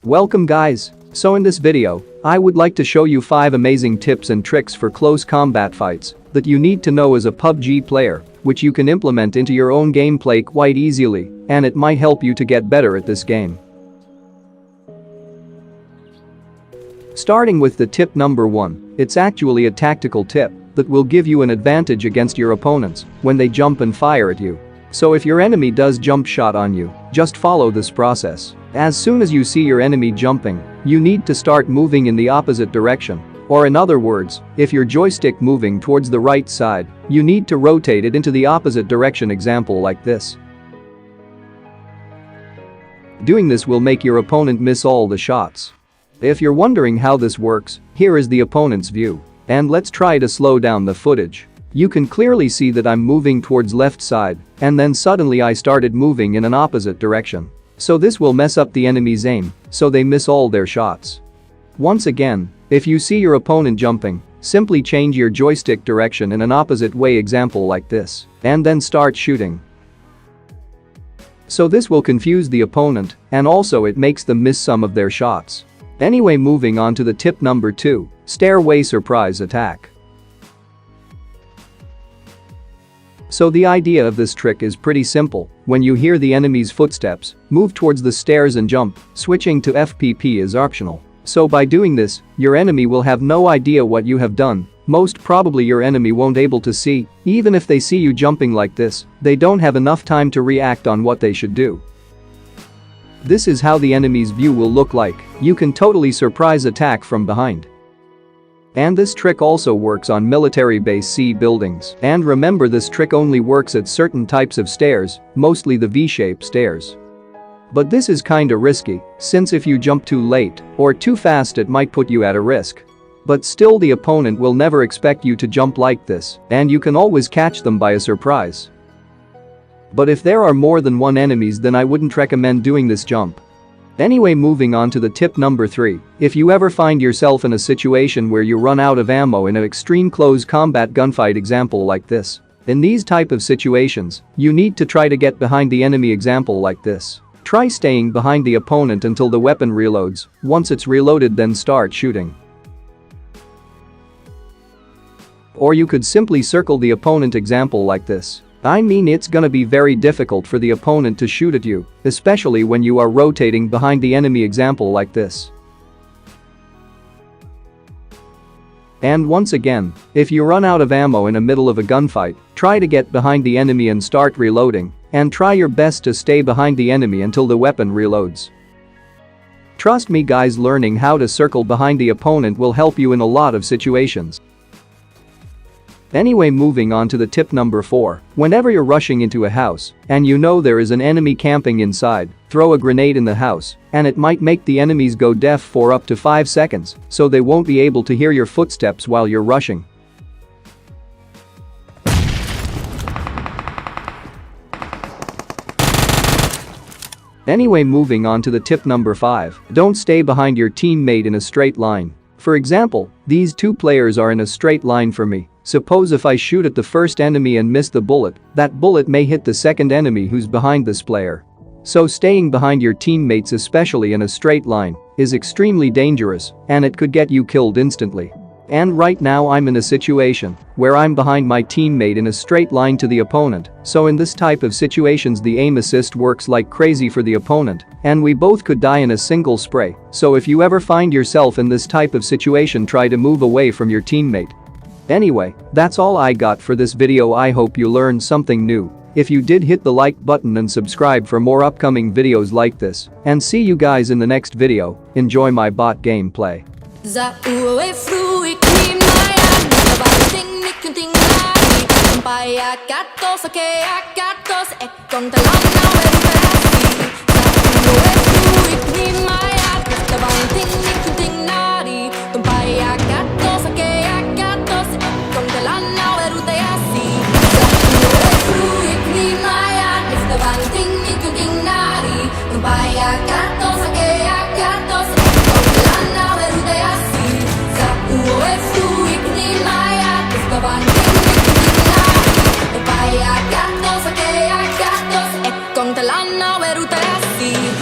Welcome guys. So in this video, I would like to show you 5 amazing tips and tricks for close combat fights that you need to know as a PUBG player, which you can implement into your own gameplay quite easily, and it might help you to get better at this game. Starting with the tip number 1, it's actually a tactical tip that will give you an advantage against your opponents when they jump and fire at you. So if your enemy does jump shot on you, just follow this process. As soon as you see your enemy jumping, you need to start moving in the opposite direction. Or in other words, if your joystick moving towards the right side, you need to rotate it into the opposite direction, example like this. Doing this will make your opponent miss all the shots. If you're wondering how this works, here is the opponent's view. And let's try to slow down the footage. You can clearly see that I'm moving towards left side, and then suddenly I started moving in an opposite direction. So this will mess up the enemy's aim, so they miss all their shots. Once again, if you see your opponent jumping, simply change your joystick direction in an opposite way, example like this, and then start shooting. So this will confuse the opponent, and also it makes them miss some of their shots. Anyway, moving on to the tip number 2, stairway surprise attack. So the idea of this trick is pretty simple. When you hear the enemy's footsteps, move towards the stairs and jump. Switching to FPP is optional. So by doing this, your enemy will have no idea what you have done. Most probably your enemy won't able to see. Even if they see you jumping like this, they don't have enough time to react on what they should do. This is how the enemy's view will look like. You can totally surprise attack from behind. And this trick also works on military base C buildings. And remember, this trick only works at certain types of stairs, mostly the V-shaped stairs. But this is kinda risky, since if you jump too late or too fast it might put you at a risk. But still, the opponent will never expect you to jump like this, and you can always catch them by a surprise. But if there are more than one enemies, then I wouldn't recommend doing this jump. Anyway, moving on to the tip number 3, if you ever find yourself in a situation where you run out of ammo in an extreme close combat gunfight, example like this. In these type of situations, you need to try to get behind the enemy, example like this. Try staying behind the opponent until the weapon reloads. Once it's reloaded, then start shooting. Or you could simply circle the opponent, example like this. I mean, it's gonna be very difficult for the opponent to shoot at you, especially when you are rotating behind the enemy, example like this. And once again, if you run out of ammo in the middle of a gunfight, try to get behind the enemy and start reloading, and try your best to stay behind the enemy until the weapon reloads. Trust me guys, learning how to circle behind the opponent will help you in a lot of situations. Anyway, moving on to the tip number 4, whenever you're rushing into a house and you know there is an enemy camping inside, throw a grenade in the house, and it might make the enemies go deaf for up to 5 seconds, so they won't be able to hear your footsteps while you're rushing. Anyway, moving on to the tip number 5, don't stay behind your teammate in a straight line. For example, these 2 players are in a straight line for me. Suppose if I shoot at the first enemy and miss the bullet, that bullet may hit the second enemy who's behind this player. So staying behind your teammates, especially in a straight line, is extremely dangerous, and it could get you killed instantly. And right now I'm in a situation where I'm behind my teammate in a straight line to the opponent, so in this type of situations the aim assist works like crazy for the opponent, and we both could die in a single spray. So if you ever find yourself in this type of situation, try to move away from your teammate. Anyway, that's all I got for this video. I hope you learned something new. If you did, hit the like button and subscribe for more upcoming videos like this, and see you guys in the next video. Enjoy my bot gameplay. Con te l'hanno veruta sì.